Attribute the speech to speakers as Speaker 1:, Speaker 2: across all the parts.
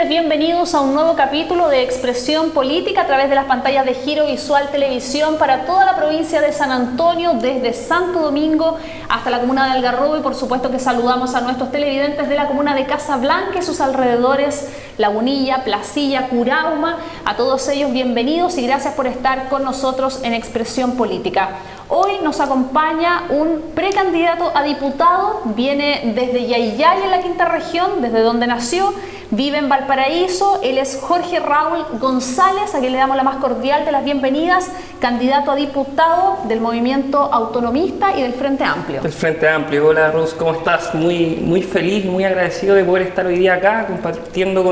Speaker 1: ustedes bienvenidos a un nuevo capítulo de Expresión Política a través de las pantallas de Giro Visual Televisión para toda la provincia de San Antonio, desde Santo Domingo hasta la comuna de Algarrobo, y por supuesto que saludamos a nuestros televidentes de la comuna de Casablanca y sus alrededores, Lagunilla, Placilla, Curauma. A todos ellos bienvenidos y gracias por estar con nosotros en Expresión Política. Hoy nos acompaña un precandidato a diputado, viene desde Yayay en la quinta región, desde donde nació, vive en Valparaíso. Él es Jorge Raúl González, a quien le damos la más cordial de las bienvenidas, candidato a diputado del Movimiento Autonomista y del Frente Amplio.
Speaker 2: Del Frente Amplio. Hola Rose, ¿cómo estás? Muy feliz, muy agradecido de poder estar hoy día acá compartiendo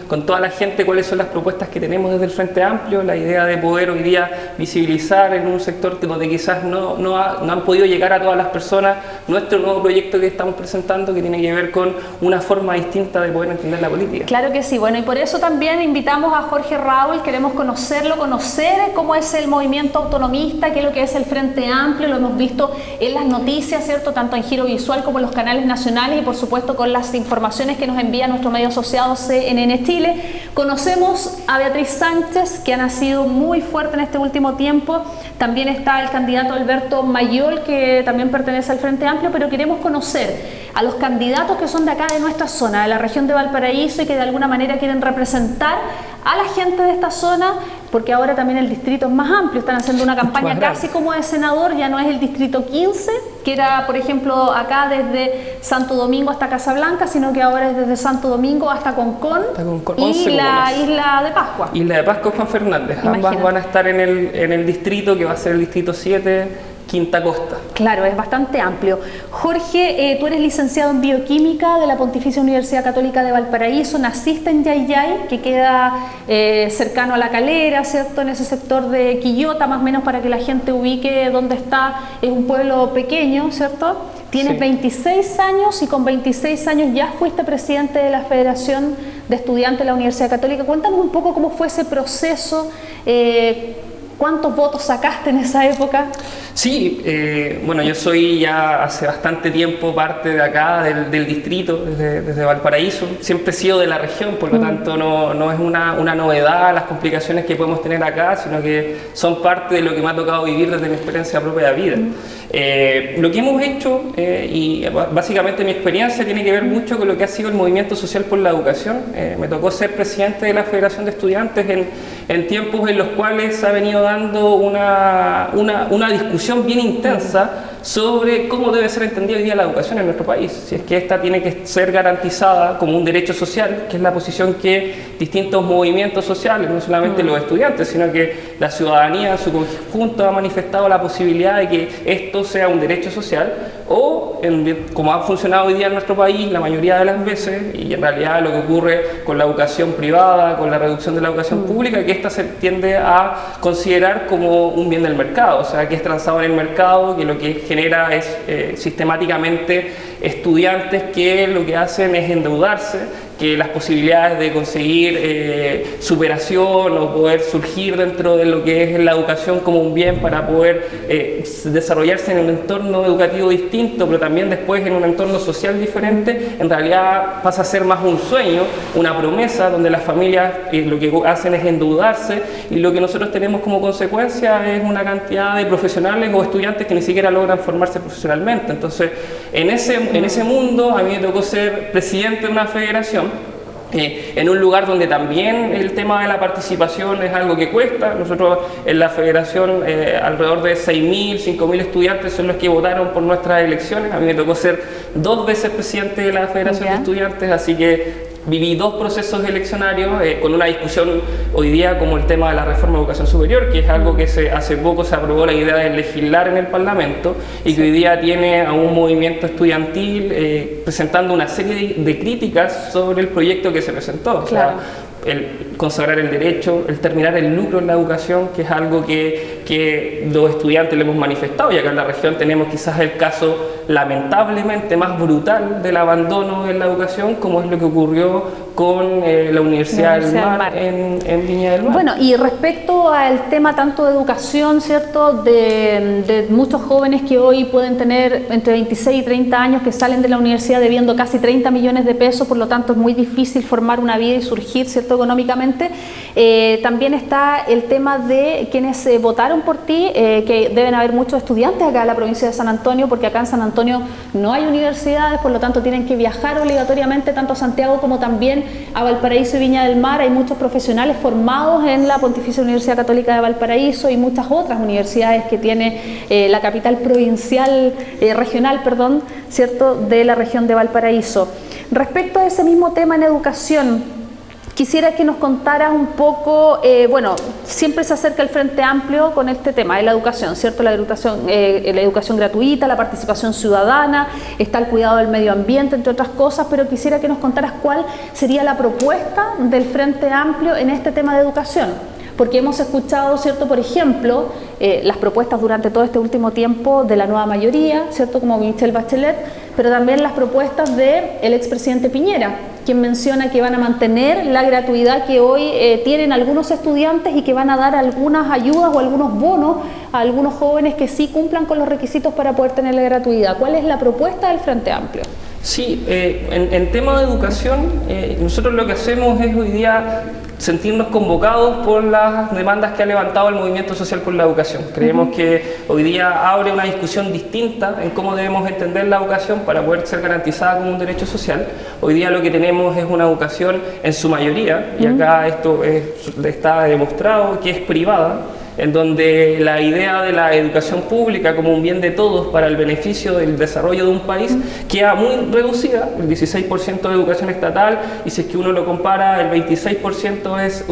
Speaker 2: con toda la gente cuáles son las propuestas que tenemos desde el Frente Amplio, la idea de poder hoy día visibilizar en un sector donde quizás no han podido llegar a todas las personas nuestro nuevo proyecto que estamos presentando, que tiene que ver con una forma distinta de poder entender la política.
Speaker 1: Claro que sí, bueno, y por eso también invitamos a Jorge Raúl, queremos conocerlo, conocer cómo es el movimiento autonomista, qué es lo que es el Frente Amplio, lo hemos visto en las noticias, ¿cierto?, tanto en Giro Visual como en los canales nacionales y por supuesto con las informaciones que nos envía nuestro medio asociado CNN Chile. Conocemos a Beatriz Sánchez, que ha nacido muy fuerte en este último tiempo, también está el candidato Alberto Mayol, que también pertenece al Frente Amplio, pero queremos conocer a los candidatos que son de acá, de nuestra zona, de la región de Valparaíso, y que de alguna manera quieren representar a la gente de esta zona, porque ahora también el distrito es más amplio, están haciendo una campaña casi como de senador, ya no es el distrito 15, que era por ejemplo acá desde Santo Domingo hasta Casablanca, sino que ahora es desde Santo Domingo hasta Concón y la isla de Pascua.
Speaker 2: Isla de Pascua, Juan Fernández, ambas van a estar en el distrito que va a ser el distrito 7, Quinta Costa.
Speaker 1: Claro, es bastante amplio. Jorge, tú eres licenciado en Bioquímica de la Pontificia Universidad Católica de Valparaíso, naciste en Yayay, que queda cercano a La Calera, ¿cierto?, en ese sector de Quillota, más o menos para que la gente ubique dónde está, es un pueblo pequeño, ¿cierto? Tienes sí. 26 años y con 26 años ya fuiste presidente de la Federación de Estudiantes de la Universidad Católica. Cuéntanos un poco cómo fue ese proceso, ¿cuántos votos sacaste en esa época?
Speaker 2: Sí, bueno, yo soy ya hace bastante tiempo parte de acá, del distrito, desde Valparaíso. Siempre he sido de la región, por lo tanto no es una novedad las complicaciones que podemos tener acá, sino que son parte de lo que me ha tocado vivir desde mi experiencia propia de vida. Lo que hemos hecho, y básicamente mi experiencia tiene que ver mucho con lo que ha sido el movimiento social por la educación. Me tocó ser presidente de la Federación de Estudiantes en tiempos en los cuales se ha venido dando una discusión bien intensa sobre cómo debe ser entendida hoy día la educación en nuestro país, si es que esta tiene que ser garantizada como un derecho social, que es la posición que distintos movimientos sociales, no solamente los estudiantes, sino que la ciudadanía en su conjunto ha manifestado la posibilidad de que esto sea un derecho social, o como ha funcionado hoy día en nuestro país la mayoría de las veces, y en realidad lo que ocurre con la educación privada, con la reducción de la educación pública, que esta se tiende a considerar como un bien del mercado, o sea, que es transado en el mercado, que lo que genera es sistemáticamente estudiantes que lo que hacen es endeudarse, que las posibilidades de conseguir superación o poder surgir dentro de lo que es la educación como un bien para poder desarrollarse en un entorno educativo distinto, pero también después en un entorno social diferente, en realidad pasa a ser más un sueño, una promesa, donde las familias lo que hacen es endeudarse, y lo que nosotros tenemos como consecuencia es una cantidad de profesionales o estudiantes que ni siquiera logran formarse profesionalmente. Entonces, en ese mundo a mí me tocó ser presidente de una federación, en un lugar donde también el tema de la participación es algo que cuesta. Nosotros en la federación alrededor de 6.000, 5.000 estudiantes son los que votaron por nuestras elecciones. A mí me tocó ser 2 veces presidente de la Federación de Estudiantes, así que viví 2 procesos eleccionarios con una discusión hoy día como el tema de la reforma de educación superior, que es algo que hace poco se aprobó la idea de legislar en el Parlamento y que hoy día tiene a un movimiento estudiantil presentando una serie de críticas sobre el proyecto que se presentó.
Speaker 1: Claro.
Speaker 2: O sea, el consagrar el derecho, el terminar el lucro en la educación, que es algo que los estudiantes le hemos manifestado, y acá en la región tenemos quizás el caso lamentablemente más brutal del abandono en la educación, como es lo que ocurrió con la Universidad del Mar en Viña del Mar.
Speaker 1: Bueno, y respecto al tema tanto de educación, ¿cierto?, de muchos jóvenes que hoy pueden tener entre 26 y 30 años que salen de la universidad debiendo casi 30 millones de pesos, por lo tanto es muy difícil formar una vida y surgir, ¿cierto?, económicamente. También está el tema de quienes votaron por ti, que deben haber muchos estudiantes acá en la provincia de San Antonio, porque acá en San Antonio no hay universidades, por lo tanto tienen que viajar obligatoriamente tanto a Santiago como también a Valparaíso y Viña del Mar. Hay muchos profesionales formados en la Pontificia Universidad Católica de Valparaíso y muchas otras universidades que tiene la capital provincial, regional, perdón, ¿cierto?, de la región de Valparaíso. Respecto a ese mismo tema en educación, quisiera que nos contaras un poco, bueno, siempre se acerca el Frente Amplio con este tema de la educación, ¿cierto? La educación gratuita, la participación ciudadana, está el cuidado del medio ambiente, entre otras cosas, pero quisiera que nos contaras cuál sería la propuesta del Frente Amplio en este tema de educación. Porque hemos escuchado, ¿cierto?, por ejemplo, las propuestas durante todo este último tiempo de la nueva mayoría, ¿cierto?, como Michelle Bachelet, pero también las propuestas del expresidente Piñera, quien menciona que van a mantener la gratuidad que hoy tienen algunos estudiantes y que van a dar algunas ayudas o algunos bonos a algunos jóvenes que sí cumplan con los requisitos para poder tener la gratuidad. ¿Cuál es la propuesta del Frente Amplio?
Speaker 2: Sí, en tema de educación, nosotros lo que hacemos es hoy día sentirnos convocados por las demandas que ha levantado el movimiento social por la educación. Creemos que hoy día abre una discusión distinta en cómo debemos entender la educación para poder ser garantizada como un derecho social. Hoy día lo que tenemos es una educación en su mayoría, y acá esto está demostrado que es privada, en donde la idea de la educación pública como un bien de todos para el beneficio del desarrollo de un país queda muy reducida, el 16% de educación estatal, y si es que uno lo compara, el 26% es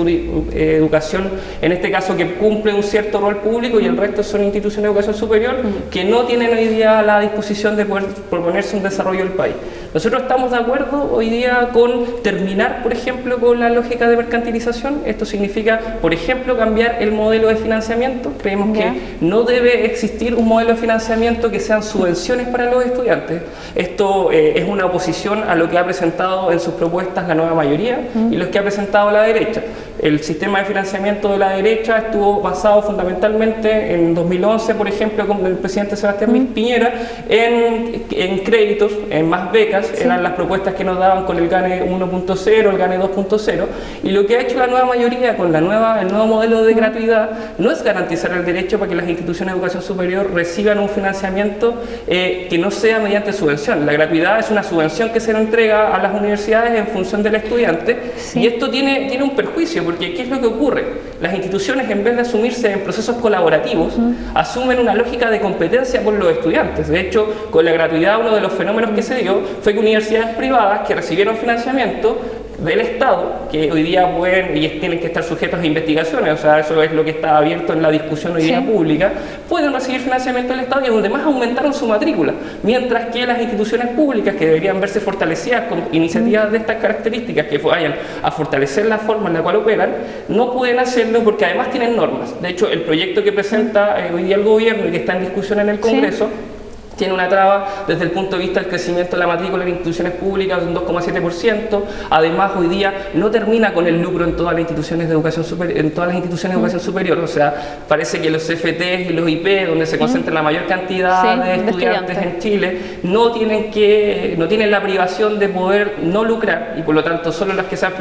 Speaker 2: educación, en este caso, que cumple un cierto rol público, y el resto son instituciones de educación superior que no tienen hoy día la disposición de poder proponerse un desarrollo del país. Nosotros estamos de acuerdo hoy día con terminar, por ejemplo, con la lógica de mercantilización. Esto significa, por ejemplo, cambiar el modelo de financiamiento. Creemos que no debe existir un modelo de financiamiento que sean subvenciones para los estudiantes. Esto es una oposición a lo que ha presentado en sus propuestas la nueva mayoría y los que ha presentado la derecha. El sistema de financiamiento de la derecha estuvo basado fundamentalmente en 2011, por ejemplo, con el presidente Sebastián Piñera, en créditos, en más becas. Eran las propuestas que nos daban con el GANE 1.0, el GANE 2.0, y lo que ha hecho la nueva mayoría con el nuevo modelo de gratuidad no es garantizar el derecho para que las instituciones de educación superior reciban un financiamiento que no sea mediante subvención. La gratuidad es una subvención que se le entrega a las universidades en función del estudiante, y esto tiene un perjuicio, porque ¿qué es lo que ocurre? Las instituciones, en vez de asumirse en procesos colaborativos, asumen una lógica de competencia por los estudiantes. De hecho, con la gratuidad, uno de los fenómenos que se dio fue que universidades privadas que recibieron financiamiento del Estado, que hoy día pueden y tienen que estar sujetos a investigaciones, o sea, eso es lo que está abierto en la discusión hoy día pública, pueden recibir financiamiento del Estado, y donde más aumentaron su matrícula, mientras que las instituciones públicas, que deberían verse fortalecidas con iniciativas de estas características que vayan a fortalecer la forma en la cual operan, no pueden hacerlo porque además tienen normas. De hecho, el proyecto que presenta hoy día el gobierno y que está en discusión en el Congreso tiene una traba desde el punto de vista del crecimiento de la matrícula en instituciones públicas de un 2,7%. Además, hoy día no termina con el lucro en todas las instituciones de educación superior, o sea, parece que los CFTs y los IP, donde se concentra la mayor cantidad de estudiantes en Chile, no tienen la privación de poder no lucrar, y por lo tanto solo las que sean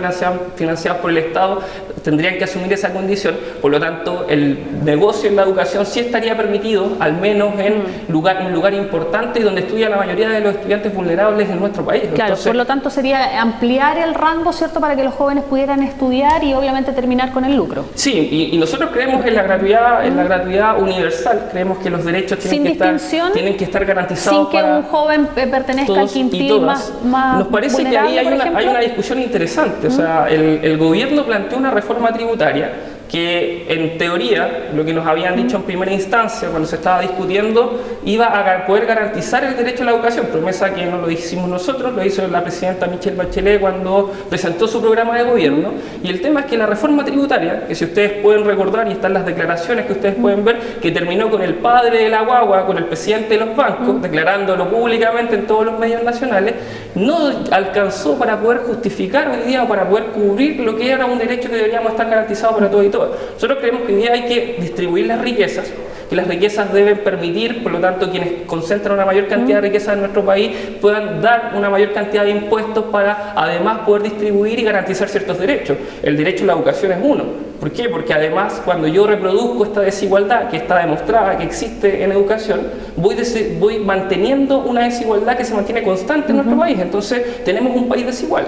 Speaker 2: financiadas por el Estado tendrían que asumir esa condición. Por lo tanto, el negocio en la educación sí estaría permitido, al menos en un lugar importante y donde estudia la mayoría de los estudiantes vulnerables en nuestro país.
Speaker 1: Claro, entonces, por lo tanto sería ampliar el rango, ¿cierto?, para que los jóvenes pudieran estudiar y obviamente terminar con el lucro.
Speaker 2: Sí, y nosotros creemos en la gratuidad universal. Creemos que los derechos tienen que estar garantizados
Speaker 1: sin que un joven pertenezca al quintil más
Speaker 2: Nos parece que ahí hay una discusión interesante. O sea, el gobierno planteó una reforma tributaria que en teoría, lo que nos habían dicho en primera instancia cuando se estaba discutiendo, iba a poder garantizar el derecho a la educación, promesa que no lo hicimos nosotros, lo hizo la presidenta Michelle Bachelet cuando presentó su programa de gobierno. Y el tema es que la reforma tributaria, que si ustedes pueden recordar, y están las declaraciones que ustedes pueden ver, que terminó con el padre de la guagua, con el presidente de los bancos, declarándolo públicamente en todos los medios nacionales, no alcanzó para poder justificar hoy día o para poder cubrir lo que era un derecho que deberíamos estar garantizado para todos y todas. Nosotros creemos que hoy día hay que distribuir las riquezas, que las riquezas deben permitir, por lo tanto, quienes concentran una mayor cantidad de riquezas en nuestro país puedan dar una mayor cantidad de impuestos para además poder distribuir y garantizar ciertos derechos. El derecho a la educación es uno. ¿Por qué? Porque además cuando yo reproduzco esta desigualdad que está demostrada que existe en educación, voy manteniendo una desigualdad que se mantiene constante en nuestro país. Entonces tenemos un país desigual.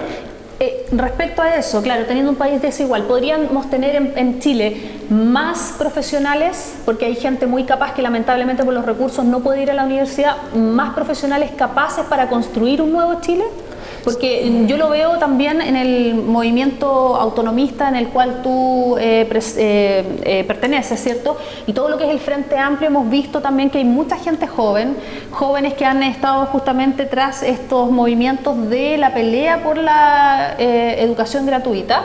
Speaker 1: Respecto a eso, claro, teniendo un país desigual, ¿podríamos tener en Chile más profesionales? Porque hay gente muy capaz que lamentablemente por los recursos no puede ir a la universidad, más profesionales capaces para construir un nuevo Chile. Porque yo lo veo también en el movimiento autonomista en el cual tú perteneces, ¿cierto? Y todo lo que es el Frente Amplio, hemos visto también que hay mucha gente joven, jóvenes que han estado justamente tras estos movimientos de la pelea por la educación gratuita,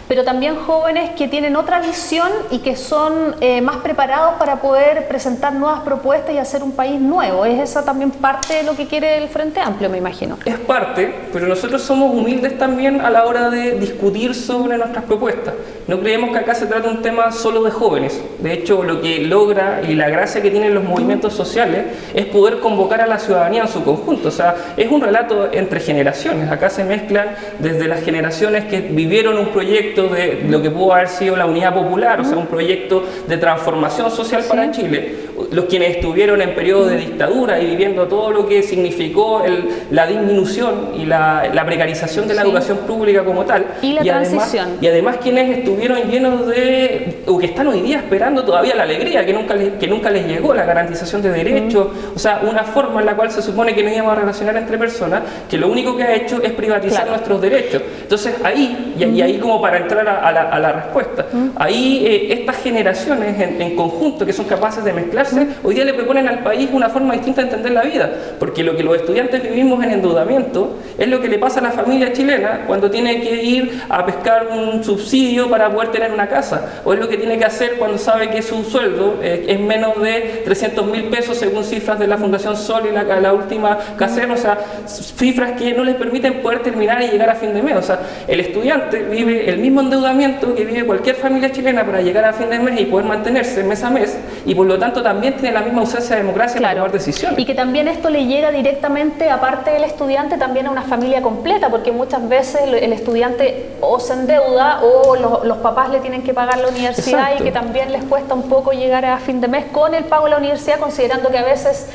Speaker 1: pero también jóvenes que tienen otra visión y que son más preparados para poder presentar nuevas propuestas y hacer un país nuevo. ¿Es esa también parte de lo que quiere el Frente Amplio, me imagino?
Speaker 2: Es parte, pero nosotros somos humildes también a la hora de discutir sobre nuestras propuestas. No creemos que acá se trate un tema solo de jóvenes. De hecho, lo que logra y la gracia que tienen los movimientos sociales es poder convocar a la ciudadanía en su conjunto. O sea, es un relato entre generaciones. Acá se mezclan desde las generaciones que vivieron un proyecto de lo que pudo haber sido la Unidad Popular, o sea, un proyecto de transformación social para Chile, los quienes estuvieron en periodo de dictadura y viviendo todo lo que significó la disminución y la precarización de la educación pública como tal,
Speaker 1: y la transición.
Speaker 2: Además quienes estuvieron llenos de, o que están hoy día esperando todavía la alegría que nunca les llegó, la garantización de derechos, o sea, una forma en la cual se supone que nos íbamos a relacionar entre personas, que lo único que ha hecho es privatizar nuestros derechos. Entonces ahí, y ahí como para entrar a la respuesta, ahí estas generaciones en conjunto que son capaces de mezclarse, hoy día le proponen al país una forma distinta de entender la vida, porque lo que los estudiantes vivimos en endeudamiento es lo que le pasa a la familia chilena cuando tiene que ir a pescar un subsidio para poder tener una casa, o es lo que tiene que hacer cuando sabe que su sueldo es menos de 300.000 pesos según cifras de la Fundación Sol y la última casera, o sea, cifras que no les permiten poder terminar y llegar a fin de mes. O sea, el estudiante vive el mismo endeudamiento que vive cualquier familia chilena para llegar a fin de mes y poder mantenerse mes a mes, y por lo tanto también tiene la misma ausencia de democracia para tomar decisiones.
Speaker 1: Y que también esto le llega directamente, aparte del estudiante, también a una familia completa, porque muchas veces el estudiante o se endeuda o los papás le tienen que pagar la universidad. Exacto. Y que también les cuesta un poco llegar a fin de mes con el pago de la universidad, considerando que a veces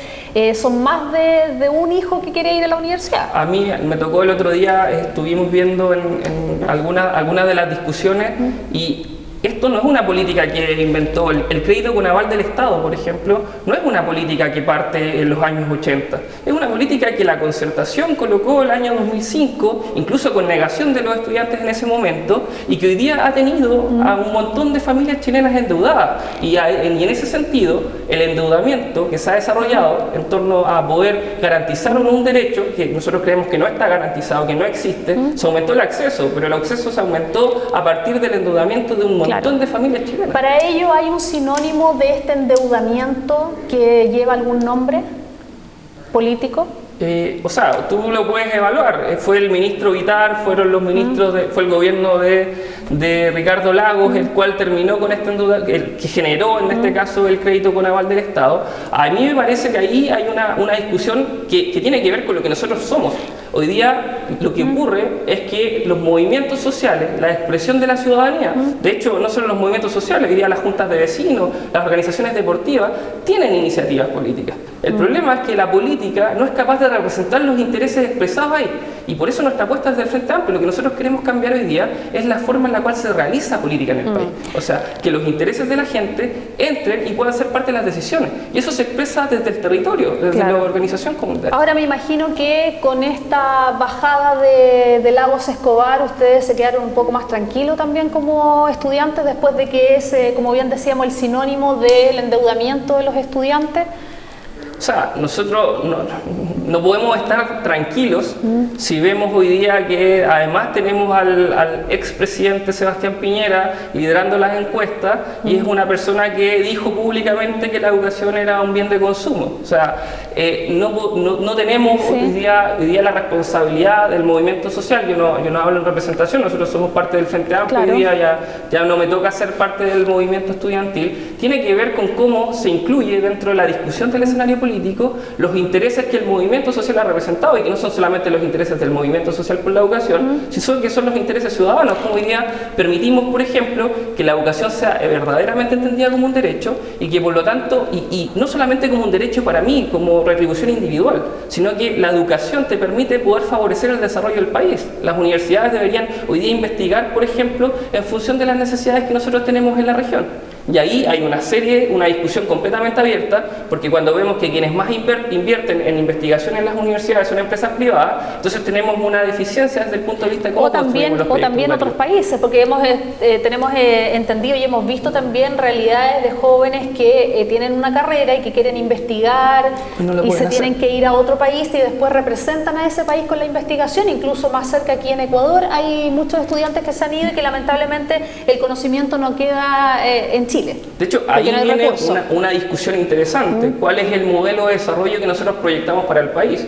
Speaker 1: son más de un hijo que quiere ir a la universidad.
Speaker 2: A mí me tocó el otro día, estuvimos viendo en algunas de las discusiones, y esto no es una política que inventó el crédito con aval del Estado, por ejemplo, no es una política que parte en los años 80, es una política que la Concertación colocó el año 2005, incluso con negación de los estudiantes en ese momento, y que hoy día ha tenido a un montón de familias chilenas endeudadas, y en ese sentido el endeudamiento que se ha desarrollado en torno a poder garantizar un derecho que nosotros creemos que no está garantizado, que no existe, se aumentó el acceso, pero el acceso se aumentó a partir del endeudamiento de un montón de familias chilenas.
Speaker 1: Para ello, ¿hay un sinónimo de este endeudamiento que lleva algún nombre político?
Speaker 2: O sea, tú lo puedes evaluar. Fue el ministro Vitar, fueron los ministros, fue el gobierno de Ricardo Lagos, el cual terminó con este endeudamiento, que generó en este caso el crédito con aval del Estado. A mí me parece que ahí hay una discusión que tiene que ver con lo que nosotros somos. Hoy día lo que ocurre es que los movimientos sociales, la expresión de la ciudadanía, de hecho no solo los movimientos sociales, hoy día las juntas de vecinos, las organizaciones deportivas, tienen iniciativas políticas. El problema es que la política no es capaz de representar los intereses expresados ahí, y por eso nuestra apuesta es del Frente Amplio. Lo que nosotros queremos cambiar hoy día es la forma en la cual se realiza política en el país, o sea, que los intereses de la gente entren y puedan ser parte de las decisiones, y eso se expresa desde el territorio, desde la organización comunitaria.
Speaker 1: Ahora me imagino que con esta esta bajada de Lagos Escobar, ustedes se quedaron un poco más tranquilos también como estudiantes después de que es, como bien decíamos, el sinónimo del endeudamiento de los estudiantes?
Speaker 2: O sea, nosotros no podemos estar tranquilos si vemos hoy día que además tenemos al expresidente Sebastián Piñera liderando las encuestas y es una persona que dijo públicamente que la educación era un bien de consumo. O sea, no tenemos hoy día la responsabilidad del movimiento social. Yo no hablo en representación, nosotros somos parte del Frente Amplio, claro. Hoy día ya no me toca ser parte del movimiento estudiantil. Tiene que ver con cómo se incluye dentro de la discusión del escenario político los intereses que el movimiento social ha representado y que no son solamente los intereses del movimiento social por la educación, sino que son los intereses ciudadanos, como hoy día permitimos, por ejemplo, que la educación sea verdaderamente entendida como un derecho y que por lo tanto, y no solamente como un derecho para mí, como retribución individual, sino que la educación te permite poder favorecer el desarrollo del país. Las universidades deberían hoy día investigar, por ejemplo, en función de las necesidades que nosotros tenemos en la región. Y ahí hay una discusión completamente abierta, porque cuando vemos que quienes más invierten en investigación en las universidades son empresas privadas, entonces tenemos una deficiencia desde el punto de vista de cómo construimos los proyectos
Speaker 1: o también otros países, porque tenemos entendido y hemos visto también realidades de jóvenes que tienen una carrera y que quieren investigar y se tienen que ir a otro país y después representan a ese país con la investigación. Incluso más cerca aquí en Ecuador hay muchos estudiantes que se han ido y que lamentablemente el conocimiento no queda en Chile.
Speaker 2: De hecho, ahí viene una discusión interesante. ¿Cuál es el modelo de desarrollo que nosotros proyectamos para el país?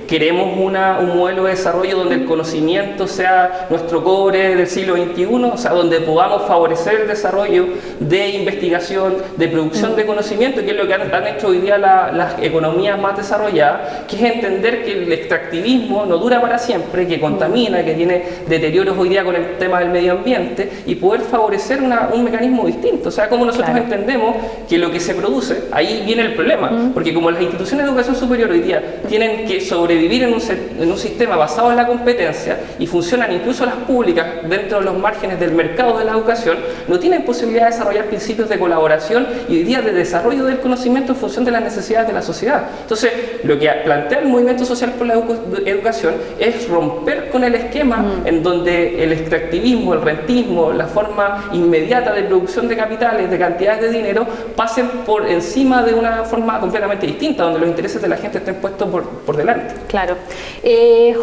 Speaker 2: ¿Queremos un modelo de desarrollo donde el conocimiento sea nuestro cobre del siglo XXI? O sea, donde podamos favorecer el desarrollo de investigación, de producción de conocimiento, que es lo que han hecho hoy día las economías más desarrolladas, que es entender que el extractivismo no dura para siempre, que contamina, que tiene deterioros hoy día con el tema del medio ambiente, y poder favorecer un mecanismo distinto. O sea, como nosotros entendemos que lo que se produce, ahí viene el problema, porque como las instituciones de educación superior hoy día tienen que sobrevivir en un sistema basado en la competencia y funcionan incluso las públicas dentro de los márgenes del mercado de la educación, no tienen posibilidad de desarrollar principios de colaboración y hoy día de desarrollo del conocimiento en función de las necesidades de la sociedad. Entonces, lo que plantea el movimiento social por la educación es romper con el esquema en donde el extractivismo, el rentismo, la forma inmediata de producción de capitales, de cantidades de dinero, pasen por encima de una forma completamente distinta, donde los intereses de la gente estén puestos por delante.
Speaker 1: Claro.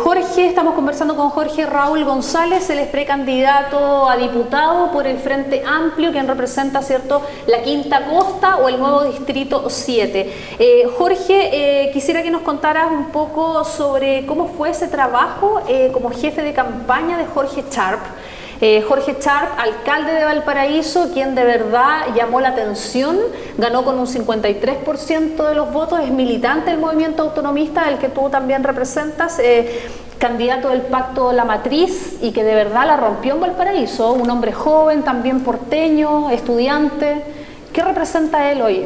Speaker 1: Jorge, estamos conversando con Jorge Raúl González, él es precandidato a diputado por el Frente Amplio, quien representa, ¿cierto?, la Quinta Costa o el nuevo Distrito 7. Jorge, quisiera que nos contaras un poco sobre cómo fue ese trabajo como jefe de campaña de Jorge Sharp. Jorge Sharp, alcalde de Valparaíso, quien de verdad llamó la atención, ganó con un 53% de los votos, es militante del movimiento autonomista, del que tú también representas, candidato del Pacto La Matriz y que de verdad la rompió en Valparaíso, un hombre joven, también porteño, estudiante. ¿Qué representa él hoy?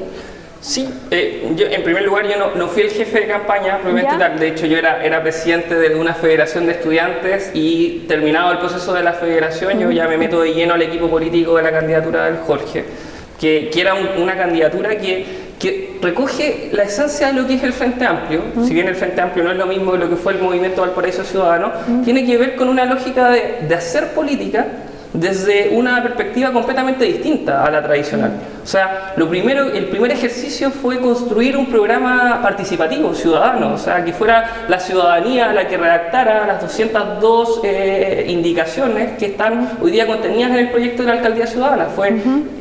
Speaker 2: Sí, yo en primer lugar yo no fui el jefe de campaña, probablemente tal. De hecho yo era presidente de una federación de estudiantes y terminado el proceso de la federación yo ya me meto de lleno al equipo político de la candidatura del Jorge, que era una candidatura que recoge la esencia de lo que es el Frente Amplio. Si bien el Frente Amplio no es lo mismo que lo que fue el movimiento Valparaíso Ciudadano, tiene que ver con una lógica de hacer política desde una perspectiva completamente distinta a la tradicional. O sea, el primer ejercicio fue construir un programa participativo, ciudadano, o sea, que fuera la ciudadanía la que redactara las 202 indicaciones que están hoy día contenidas en el proyecto de la Alcaldía Ciudadana.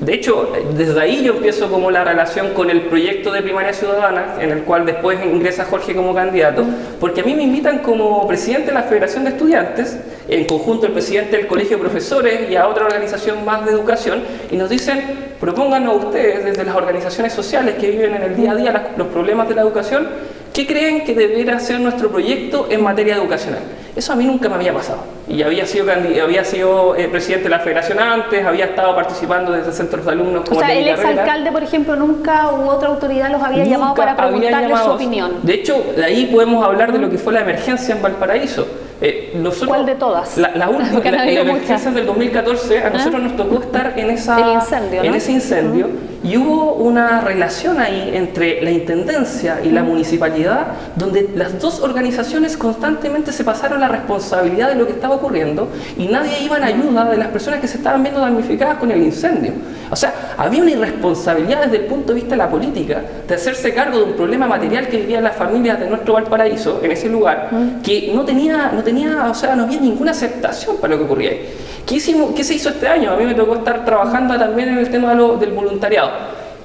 Speaker 2: De hecho, desde ahí yo empiezo como la relación con el proyecto de Primaria Ciudadana, en el cual después ingresa Jorge como candidato, porque a mí me invitan como presidente de la Federación de Estudiantes, en conjunto el presidente del Colegio de Profesores y a otra organización más de educación, y nos dicen: propónganos ustedes desde las organizaciones sociales que viven en el día a día los problemas de la educación, ¿qué creen que debería ser nuestro proyecto en materia educacional? Eso a mí nunca me había pasado. Y había sido presidente de la federación antes, había estado participando desde centros de alumnos como
Speaker 1: o sea, el exalcalde, por ejemplo, nunca u otra autoridad los había llamado para preguntarle su opinión.
Speaker 2: De hecho, de ahí podemos hablar de lo que fue la emergencia en Valparaíso. Nosotros,
Speaker 1: ¿Cuál de todas?
Speaker 2: La última,
Speaker 1: Porque han
Speaker 2: en
Speaker 1: habido
Speaker 2: la emergencia del 2014, a nosotros nos tocó estar en,
Speaker 1: El incendio, ¿no?
Speaker 2: ese incendio, y hubo una relación ahí entre la Intendencia y la Municipalidad, donde las dos organizaciones constantemente se pasaron la responsabilidad de lo que estaba ocurriendo y nadie iba en ayuda de las personas que se estaban viendo damnificadas con el incendio. O sea, había una irresponsabilidad desde el punto de vista de la política de hacerse cargo de un problema material que vivían las familias de nuestro Valparaíso, en ese lugar, que no había ninguna aceptación para lo que ocurría ahí. ¿Qué se hizo este año? A mí me tocó estar trabajando también en el tema del voluntariado.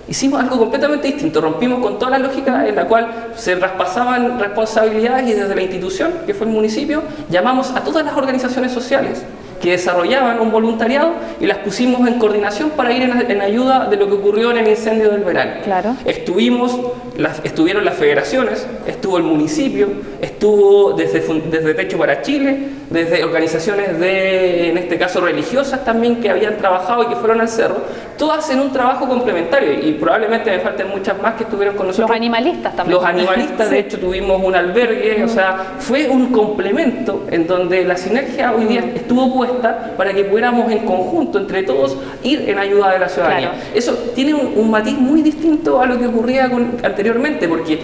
Speaker 2: Hicimos algo completamente distinto, rompimos con toda la lógica en la cual se traspasaban responsabilidades y desde la institución, que fue el municipio, llamamos a todas las organizaciones sociales que desarrollaban un voluntariado y las pusimos en coordinación para ir en ayuda de lo que ocurrió en el incendio del verano.
Speaker 1: Claro.
Speaker 2: Estuvieron las federaciones, estuvo el municipio, estuvo desde Techo para Chile, desde organizaciones en este caso religiosas también, que habían trabajado y que fueron al cerro, todas en un trabajo complementario, y probablemente me falten muchas más que estuvieron con nosotros.
Speaker 1: Los animalistas también.
Speaker 2: Los animalistas, de hecho tuvimos un albergue, o sea, fue un complemento en donde la sinergia hoy día estuvo puesta para que pudiéramos en conjunto, entre todos, ir en ayuda de la ciudadanía.
Speaker 1: Claro.
Speaker 2: Eso tiene un matiz muy distinto a lo que ocurría anteriormente, porque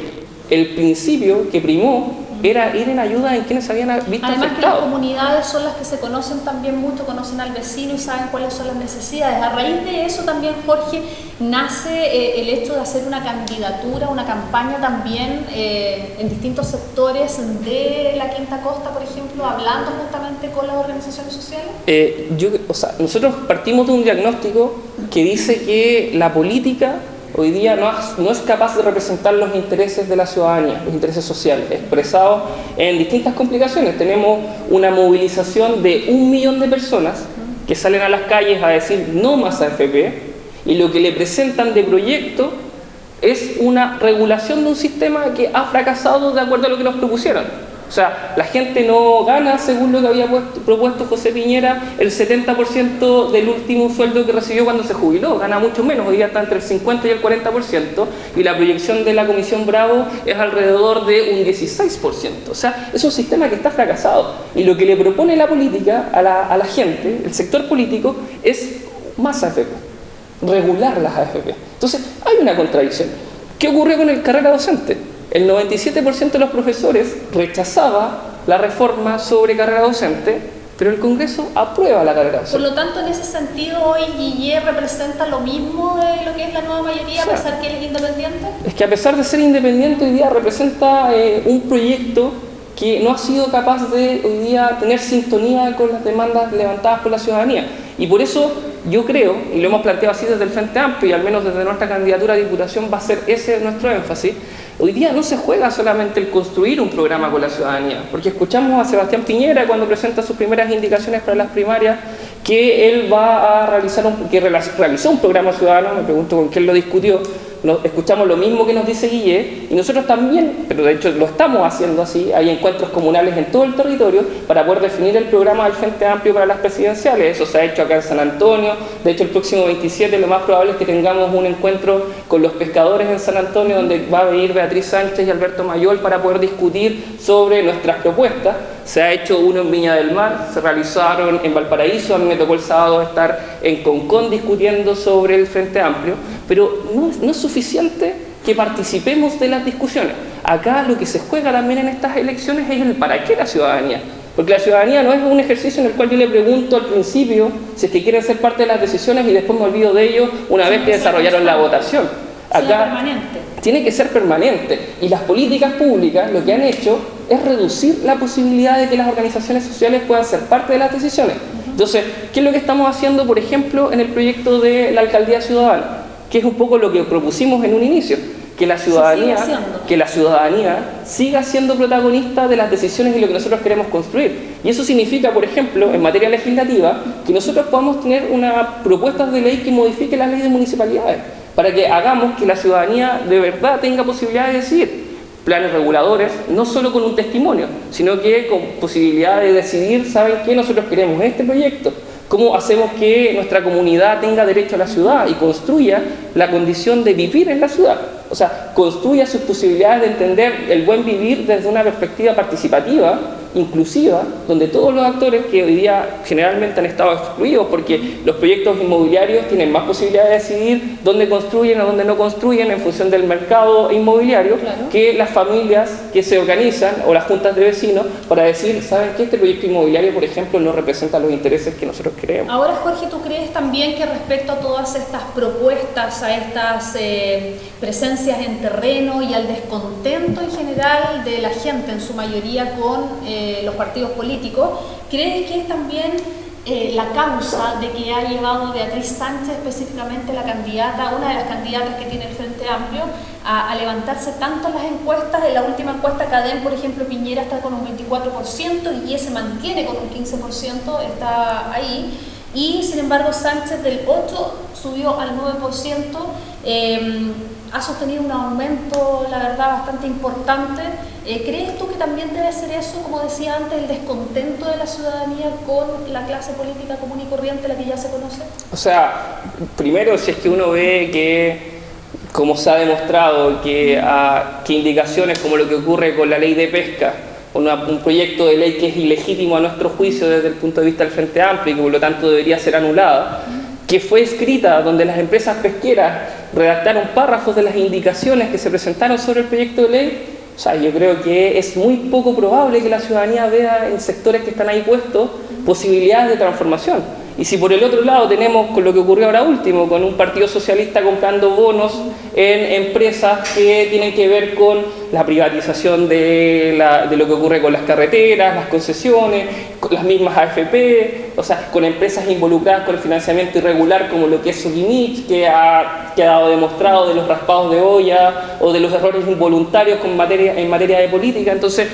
Speaker 2: el principio que primó era ir en ayuda en quienes habían visto
Speaker 1: Además
Speaker 2: afectados.
Speaker 1: que las comunidades son las que se conocen también mucho, conocen al vecino y saben cuáles son las necesidades. A raíz de eso también, Jorge, nace el hecho de hacer una candidatura, una campaña también en distintos sectores de la Quinta Costa, por ejemplo, hablando justamente con las organizaciones sociales.
Speaker 2: Nosotros partimos de un diagnóstico que dice que la política hoy día no es capaz de representar los intereses de la ciudadanía, los intereses sociales, expresados en distintas complicaciones. Tenemos una movilización de 1 millón de personas que salen a las calles a decir no más AFP, y lo que le presentan de proyecto es una regulación de un sistema que ha fracasado de acuerdo a lo que nos propusieron. O sea, la gente no gana, según lo que había propuesto José Piñera, el 70% del último sueldo que recibió cuando se jubiló. Gana mucho menos, hoy día está entre el 50 y el 40%, y la proyección de la Comisión Bravo es alrededor de un 16%. O sea, es un sistema que está fracasado. Y lo que le propone la política a la gente, el sector político, es más AFP, regular las AFP. Entonces, hay una contradicción. ¿Qué ocurrió con el carrera docente? El 97% de los profesores rechazaba la reforma sobre carrera docente, pero el Congreso aprueba la carrera docente.
Speaker 1: Por lo tanto, en ese sentido, hoy Guille representa lo mismo de lo que es la nueva mayoría, a pesar que él es independiente.
Speaker 2: Es que a pesar de ser independiente, hoy día representa un proyecto que no ha sido capaz de hoy día tener sintonía con las demandas levantadas por la ciudadanía. Y por eso yo creo, y lo hemos planteado así desde el Frente Amplio y al menos desde nuestra candidatura a diputación, va a ser ese nuestro énfasis. Hoy día no se juega solamente el construir un programa con la ciudadanía, porque escuchamos a Sebastián Piñera cuando presenta sus primeras indicaciones para las primarias que él va a realizó un programa ciudadano. Me pregunto con quién lo discutió. Escuchamos lo mismo que nos dice Guille, y nosotros también, pero de hecho lo estamos haciendo así. Hay encuentros comunales en todo el territorio para poder definir el programa del Frente Amplio para las presidenciales. Eso se ha hecho acá en San Antonio. De hecho, el próximo 27 lo más probable es que tengamos un encuentro con los pescadores en San Antonio, donde va a venir Beatriz Sánchez y Alberto Mayol para poder discutir sobre nuestras propuestas. Se ha hecho uno en Viña del Mar, se realizaron en Valparaíso. A mí me tocó el sábado estar en Concón discutiendo sobre el Frente Amplio, pero no es suficiente que participemos de las discusiones. Acá lo que se juega también en estas elecciones es el para qué la ciudadanía. Porque la ciudadanía no es un ejercicio en el cual yo le pregunto al principio si es que quieren ser parte de las decisiones y después me olvido de ellos una vez que desarrollaron la votación. Acá tiene que ser permanente, y las políticas públicas lo que han hecho es reducir la posibilidad de que las organizaciones sociales puedan ser parte de las decisiones. Entonces, ¿qué es lo que estamos haciendo, por ejemplo, en el proyecto de la alcaldía ciudadana? Que es un poco lo que propusimos en un inicio, que la ciudadanía siga siendo protagonista de las decisiones y lo que nosotros queremos construir. Y eso significa, por ejemplo, en materia legislativa, que nosotros podamos tener una propuesta de ley que modifique las leyes de municipalidades, para que hagamos que la ciudadanía de verdad tenga posibilidad de decidir. Planes reguladores, no solo con un testimonio, sino que con posibilidad de decidir, ¿saben qué? Nosotros queremos este proyecto. ¿Cómo hacemos que nuestra comunidad tenga derecho a la ciudad y construya la condición de vivir en la ciudad? o sea, construya sus posibilidades de entender el buen vivir desde una perspectiva participativa, inclusiva, donde todos los actores que hoy día generalmente han estado excluidos porque los proyectos inmobiliarios tienen más posibilidades de decidir dónde construyen o dónde no construyen en función del mercado inmobiliario, claro, que las familias que se organizan o las juntas de vecinos para decir, ¿saben qué? Este proyecto inmobiliario, por ejemplo, no representa los intereses que nosotros queremos.
Speaker 1: Ahora, Jorge, ¿tú crees también que respecto a todas estas propuestas, a estas presencias en terreno y al descontento en general de la gente, en su mayoría con los partidos políticos, crees que es también la causa de que ha llevado Beatriz Sánchez, específicamente la candidata, una de las candidatas que tiene el Frente Amplio, a levantarse tanto en las encuestas? En la última encuesta CADEM, por ejemplo, Piñera está con un 24% y ese mantiene con un 15%, está ahí. Y sin embargo Sánchez del 8% subió al 9%, ha sostenido un aumento, la verdad, bastante importante. ¿Crees tú que también debe ser eso, como decía antes, el descontento de la ciudadanía con la clase política común y corriente, la que ya se conoce?
Speaker 2: O sea, primero, si es que uno ve que, como se ha demostrado, que indicaciones como lo que ocurre con la ley de pesca, un proyecto de ley que es ilegítimo a nuestro juicio desde el punto de vista del Frente Amplio y que por lo tanto debería ser anulada, que fue escrita donde las empresas pesqueras redactaron párrafos de las indicaciones que se presentaron sobre el proyecto de ley. O sea, yo creo que es muy poco probable que la ciudadanía vea en sectores que están ahí puestos posibilidades de transformación. Y si por el otro lado tenemos con lo que ocurrió ahora último, con un partido socialista comprando bonos en empresas que tienen que ver con la privatización de lo que ocurre con las carreteras, las concesiones, con las mismas AFP, o sea, con empresas involucradas con el financiamiento irregular como lo que es Sojimich, que ha quedado demostrado de los raspados de olla o de los errores involuntarios en materia de política. Entonces,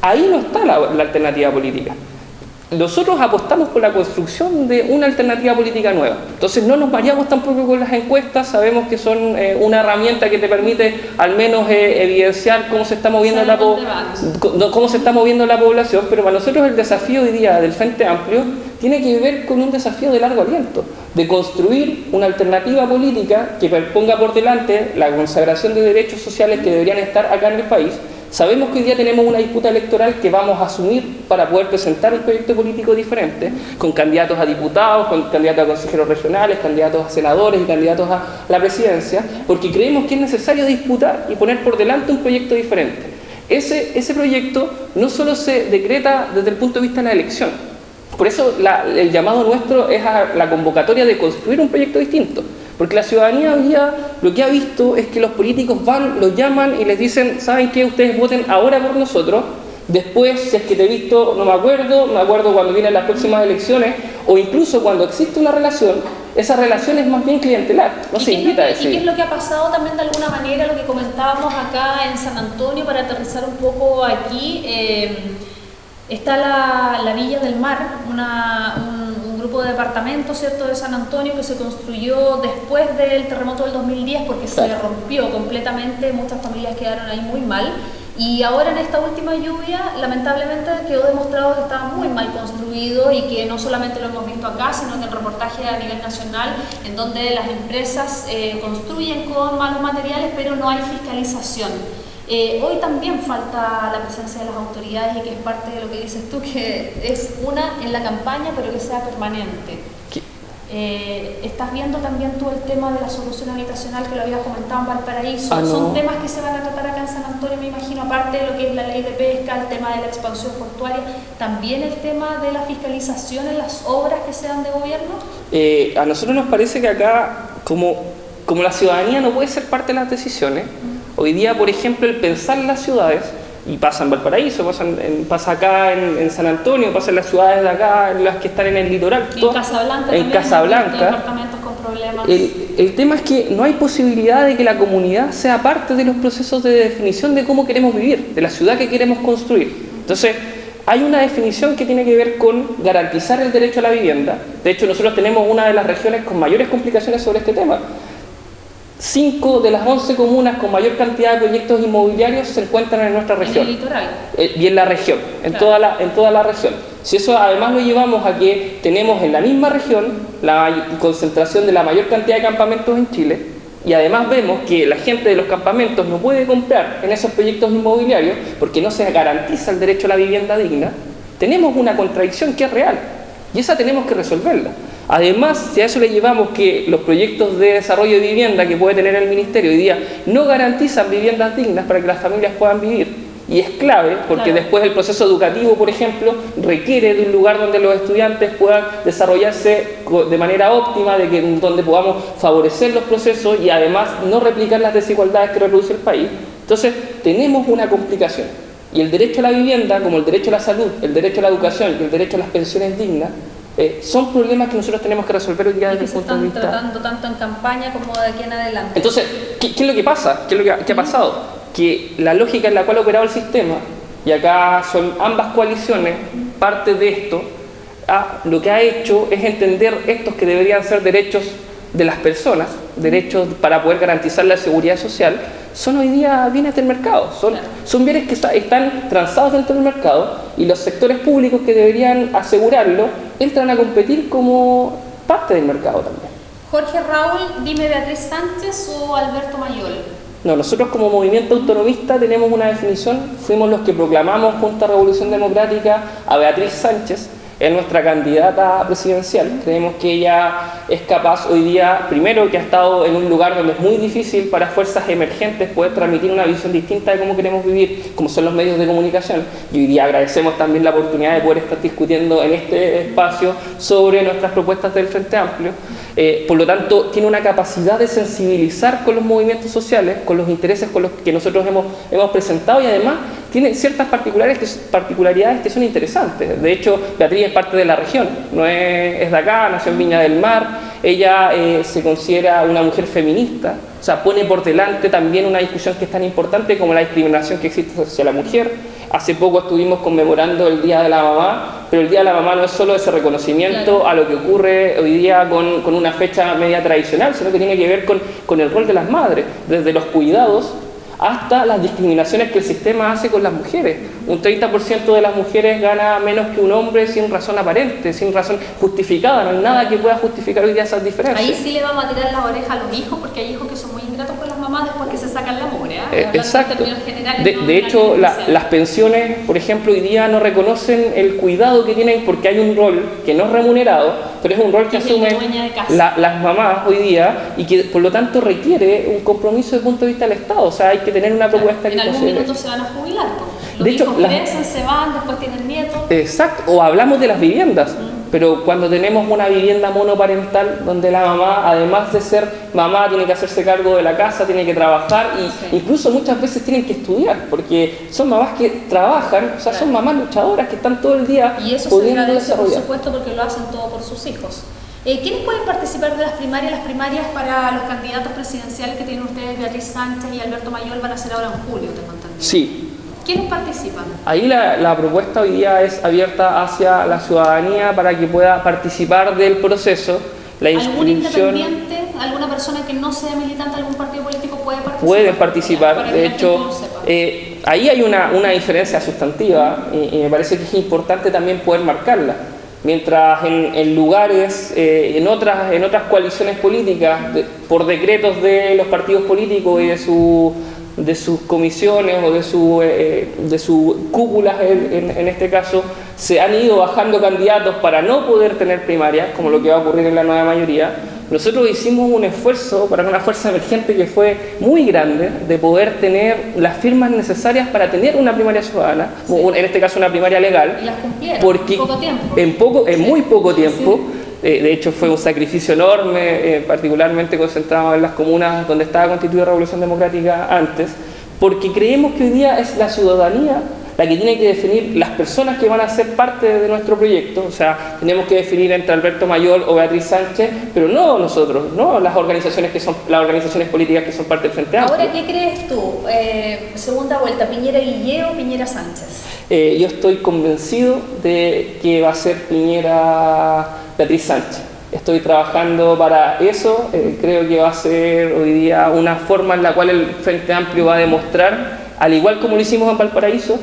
Speaker 2: ahí no está la alternativa política. Nosotros apostamos por la construcción de una alternativa política nueva. Entonces no nos variamos tampoco con las encuestas, sabemos que son una herramienta que te permite al menos evidenciar cómo se está moviendo la población, pero para nosotros el desafío hoy día del Frente Amplio tiene que ver con un desafío de largo aliento, de construir una alternativa política que ponga por delante la consagración de derechos sociales que deberían estar acá en el país. Sabemos que hoy día tenemos una disputa electoral que vamos a asumir para poder presentar un proyecto político diferente, con candidatos a diputados, con candidatos a consejeros regionales, candidatos a senadores y candidatos a la presidencia, porque creemos que es necesario disputar y poner por delante un proyecto diferente. Ese proyecto no solo se decreta desde el punto de vista de la elección, por eso el llamado nuestro es a la convocatoria de construir un proyecto distinto. Porque la ciudadanía hoy día lo que ha visto es que los políticos van, los llaman y les dicen, ¿saben qué? Ustedes voten ahora por nosotros, después, si es que te he visto, no me acuerdo cuando vienen las próximas elecciones, o incluso cuando existe una relación, esa relación es más bien clientelar, no se invita a decir.
Speaker 1: ¿Y qué es lo que ha pasado también de alguna manera, lo que comentábamos acá en San Antonio, para aterrizar un poco aquí? Está la Villa del Mar, un grupo de departamentos, ¿cierto?, de San Antonio que se construyó después del terremoto del 2010 porque se rompió completamente, muchas familias quedaron ahí muy mal. Y ahora en esta última lluvia, lamentablemente, quedó demostrado que estaba muy mal construido y que no solamente lo hemos visto acá, sino que en reportaje a nivel nacional, en donde las empresas construyen con malos materiales, pero no hay fiscalización. Hoy también falta la presencia de las autoridades y que es parte de lo que dices tú, que es una en la campaña, pero que sea permanente. ¿Estás viendo también tú el tema de la solución habitacional que lo habías comentado en Valparaíso?
Speaker 2: No.
Speaker 1: Son temas que se van a tratar acá en San Antonio, me imagino, aparte de lo que es la ley de pesca, el tema de la expansión portuaria, también el tema de la fiscalización en las obras que se dan de gobierno.
Speaker 2: A nosotros nos parece que acá, como la ciudadanía no puede ser parte de las decisiones, hoy día, por ejemplo, el pensar en las ciudades, y pasa en Valparaíso, pasa acá en San Antonio, pasa en las ciudades de acá, en las que están en el litoral.
Speaker 1: Y en Casablanca también, departamentos con problemas.
Speaker 2: El tema es que no hay posibilidad de que la comunidad sea parte de los procesos de definición de cómo queremos vivir, de la ciudad que queremos construir. Entonces, hay una definición que tiene que ver con garantizar el derecho a la vivienda. De hecho, nosotros tenemos una de las regiones con mayores complicaciones sobre este tema. 5 de las 11 comunas con mayor cantidad de proyectos inmobiliarios se encuentran en nuestra región.
Speaker 1: En el litoral.
Speaker 2: Y en la región, claro. en toda la región. Si eso además lo llevamos a que tenemos en la misma región la concentración de la mayor cantidad de campamentos en Chile, y además vemos que la gente de los campamentos no puede comprar en esos proyectos inmobiliarios porque no se garantiza el derecho a la vivienda digna, tenemos una contradicción que es real y esa tenemos que resolverla. Además, si a eso le llevamos que los proyectos de desarrollo de vivienda que puede tener el Ministerio hoy día no garantizan viviendas dignas para que las familias puedan vivir, y es clave porque después el proceso educativo, por ejemplo, requiere de un lugar donde los estudiantes puedan desarrollarse de manera óptima, donde podamos favorecer los procesos y además no replicar las desigualdades que reproduce el país. Entonces, tenemos una complicación. Y el derecho a la vivienda, como el derecho a la salud, el derecho a la educación y el derecho a las pensiones dignas, son problemas que nosotros tenemos que resolver hoy día desde el punto de vista.
Speaker 1: Se están tratando tanto en campaña como de aquí en adelante.
Speaker 2: Entonces, ¿qué es lo que pasa? ¿Qué ha pasado? Que la lógica en la cual ha operado el sistema, y acá son ambas coaliciones parte de esto, lo que ha hecho es entender estos que deberían ser derechos de las personas, derechos para poder garantizar la seguridad social, son hoy día bienes del mercado, son bienes que están transados dentro del mercado y los sectores públicos que deberían asegurarlo entran a competir como parte del mercado también.
Speaker 1: Jorge Raúl, dime Beatriz Sánchez o Alberto Mayol.
Speaker 2: No, nosotros como movimiento autonomista tenemos una definición, fuimos los que proclamamos junto a Revolución Democrática a Beatriz Sánchez, es nuestra candidata presidencial. Creemos que ella es capaz hoy día, primero que ha estado en un lugar donde es muy difícil para fuerzas emergentes poder transmitir una visión distinta de cómo queremos vivir, como son los medios de comunicación, y hoy día agradecemos también la oportunidad de poder estar discutiendo en este espacio sobre nuestras propuestas del Frente Amplio. Por lo tanto, tiene una capacidad de sensibilizar con los movimientos sociales, con los intereses con los que nosotros hemos presentado, y además tiene ciertas particularidades que son interesantes. De hecho, Beatriz es parte de la región, es de acá, nació en Viña del Mar. Ella se considera una mujer feminista, o sea, pone por delante también una discusión que es tan importante como la discriminación que existe hacia la mujer. Hace poco estuvimos conmemorando el Día de la Mamá, pero el Día de la Mamá no es solo ese reconocimiento a lo que ocurre hoy día con una fecha media tradicional, sino que tiene que ver con el rol de las madres, desde los cuidados hasta las discriminaciones que el sistema hace con las mujeres. Un 30% de las mujeres gana menos que un hombre sin razón aparente, sin razón justificada. No hay nada que pueda justificar hoy día esas diferencias.
Speaker 1: Ahí sí le vamos a tirar la oreja a los hijos, porque hay hijos que son muy ingratos con las mamás después que se sacan la mugre.
Speaker 2: Exacto. De hecho, las pensiones, por ejemplo, hoy día no reconocen el cuidado que tienen porque hay un rol que no es remunerado, pero es un rol que asumen las mamás hoy día y que por lo tanto requiere un compromiso desde el punto de vista del Estado. O sea, hay que tener una propuesta que
Speaker 1: en algún minuto se van a jubilar. Los
Speaker 2: hijos
Speaker 1: crecen, se van, después tienen nietos.
Speaker 2: Exacto, o hablamos de las viviendas, pero cuando tenemos una vivienda monoparental donde la mamá, además de ser mamá, tiene que hacerse cargo de la casa, tiene que trabajar y incluso muchas veces tienen que estudiar, porque son mamás que trabajan, o sea, son mamás luchadoras que están todo el día
Speaker 1: y eso
Speaker 2: pudiendo
Speaker 1: se agradece,
Speaker 2: desarrollar.
Speaker 1: Por supuesto, porque lo hacen todo por sus hijos. ¿Quiénes pueden participar de las primarias? Las primarias para los candidatos presidenciales que tienen ustedes, Beatriz Sánchez y Alberto Mayol, van a ser ahora en julio, tengo entendido.
Speaker 2: Sí.
Speaker 1: ¿Quiénes participan?
Speaker 2: Ahí la propuesta hoy día es abierta hacia la ciudadanía para que pueda participar del proceso. La inscripción,
Speaker 1: ¿algún independiente, alguna persona que no sea militante de algún partido político puede participar?
Speaker 2: Pueden participar, de hecho, ahí hay una diferencia sustantiva y me parece que es importante también poder marcarla. Mientras en lugares, en otras coaliciones políticas, por decretos de los partidos políticos y de sus comisiones o de sus cúpulas, en este caso, se han ido bajando candidatos para no poder tener primarias, como lo que va a ocurrir en la nueva mayoría. Nosotros hicimos un esfuerzo para una fuerza emergente que fue muy grande, de poder tener las firmas necesarias para tener una primaria ciudadana, en este caso una primaria legal,
Speaker 1: y las cumplieron,
Speaker 2: porque
Speaker 1: en poco tiempo.
Speaker 2: en muy poco tiempo. De hecho fue un sacrificio enorme, particularmente concentrado en las comunas donde estaba constituida Revolución Democrática antes, porque creemos que hoy día es la ciudadanía la que tiene que definir las personas que van a ser parte de nuestro proyecto. O sea, tenemos que definir entre Alberto Mayol o Beatriz Sánchez, pero no nosotros, no las organizaciones políticas que son parte del Frente Amplio.
Speaker 1: Ahora, ¿qué crees tú? Segunda vuelta, ¿Piñera Guillé o Piñera Sánchez?
Speaker 2: Yo estoy convencido de que va a ser Piñera Beatriz Sánchez. Estoy trabajando para eso, creo que va a ser hoy día una forma en la cual el Frente Amplio va a demostrar, al igual como lo hicimos en Valparaíso,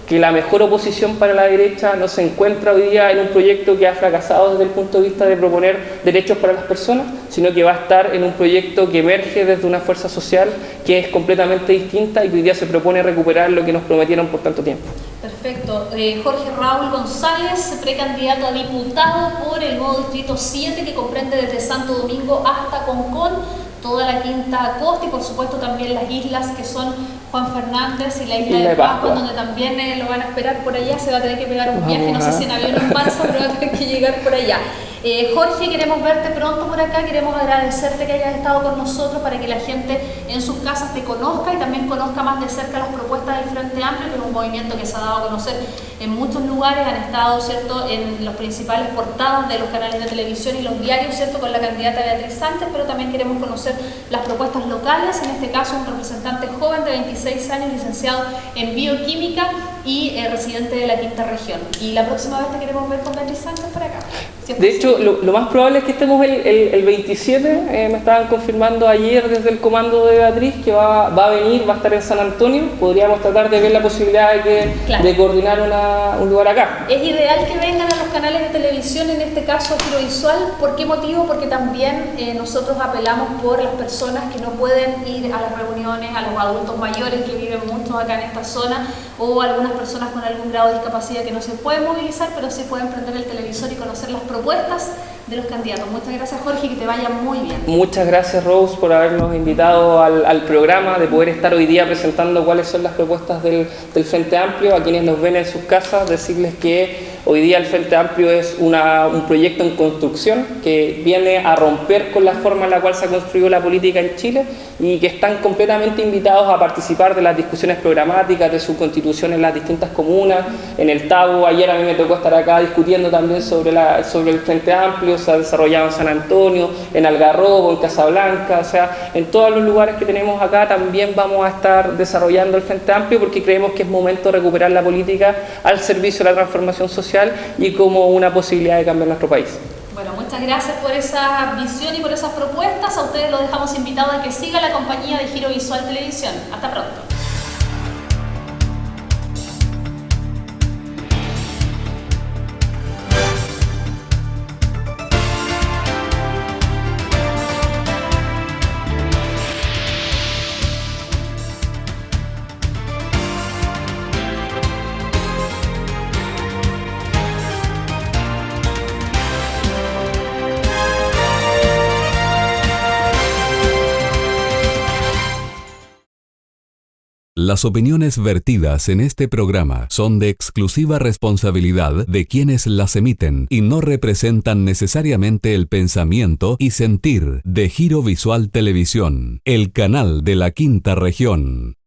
Speaker 2: que la mejor oposición para la derecha no se encuentra hoy día en un proyecto que ha fracasado desde el punto de vista de proponer derechos para las personas, sino que va a estar en un proyecto que emerge desde una fuerza social que es completamente distinta y que hoy día se propone recuperar lo que nos prometieron por tanto tiempo.
Speaker 1: Perfecto. Jorge Raúl González, precandidato a diputado por el nuevo Distrito 7, que comprende desde Santo Domingo hasta Concón, toda la Quinta Costa y por supuesto también las islas que son Juan Fernández y la isla de Pascua, donde también lo van a esperar por allá. Se va a tener que pegar un viaje, no sé si en avión o en balsa, pero va a tener que llegar por allá. Jorge, queremos verte pronto por acá, queremos agradecerte que hayas estado con nosotros para que la gente en sus casas te conozca y también conozca más de cerca las propuestas del Frente Amplio, que es un movimiento que se ha dado a conocer en muchos lugares, han estado, ¿cierto?, en las principales portadas de los canales de televisión y los diarios, ¿cierto?, con la candidata Beatriz Sánchez, pero también queremos conocer las propuestas locales, en este caso un representante joven de 26 años, licenciado en bioquímica y residente de la Quinta Región. Y la próxima vez te queremos ver con Beatriz Sánchez por acá.
Speaker 2: De hecho, lo más probable es que estemos el 27, me estaban confirmando ayer desde el comando de Beatriz que va a venir, va a estar en San Antonio. Podríamos tratar de ver la posibilidad de coordinar un lugar acá.
Speaker 1: Es ideal que vengan a los canales de televisión, en este caso Giro Visual. ¿Por qué motivo? Porque también nosotros apelamos por las personas que no pueden ir a las reuniones, a los adultos mayores que viven mucho acá en esta zona, o algunas personas con algún grado de discapacidad que no se pueden movilizar, pero sí pueden prender el televisor y conocer las propuestas de los candidatos. Muchas gracias, Jorge, y que te vaya muy bien.
Speaker 2: Muchas gracias, Rose, por habernos invitado al programa, de poder estar hoy día presentando cuáles son las propuestas del Frente Amplio. A quienes nos ven en sus casas, decirles que hoy día el Frente Amplio es un proyecto en construcción que viene a romper con la forma en la cual se ha construido la política en Chile y que están completamente invitados a participar de las discusiones programáticas, de su constitución en las distintas comunas, en el Tabo. Ayer a mí me tocó estar acá discutiendo también sobre el Frente Amplio. Se ha desarrollado en San Antonio, en Algarrobo, en Casablanca, o sea, en todos los lugares que tenemos acá también vamos a estar desarrollando el Frente Amplio, porque creemos que es momento de recuperar la política al servicio de la transformación social y como una posibilidad de cambiar nuestro país.
Speaker 1: Bueno, muchas gracias por esa visión y por esas propuestas. A ustedes los dejamos invitados a que siga la compañía de Giro Visual Televisión. Hasta pronto.
Speaker 3: Las opiniones vertidas en este programa son de exclusiva responsabilidad de quienes las emiten y no representan necesariamente el pensamiento y sentir de Giro Visual Televisión, el canal de la Quinta Región.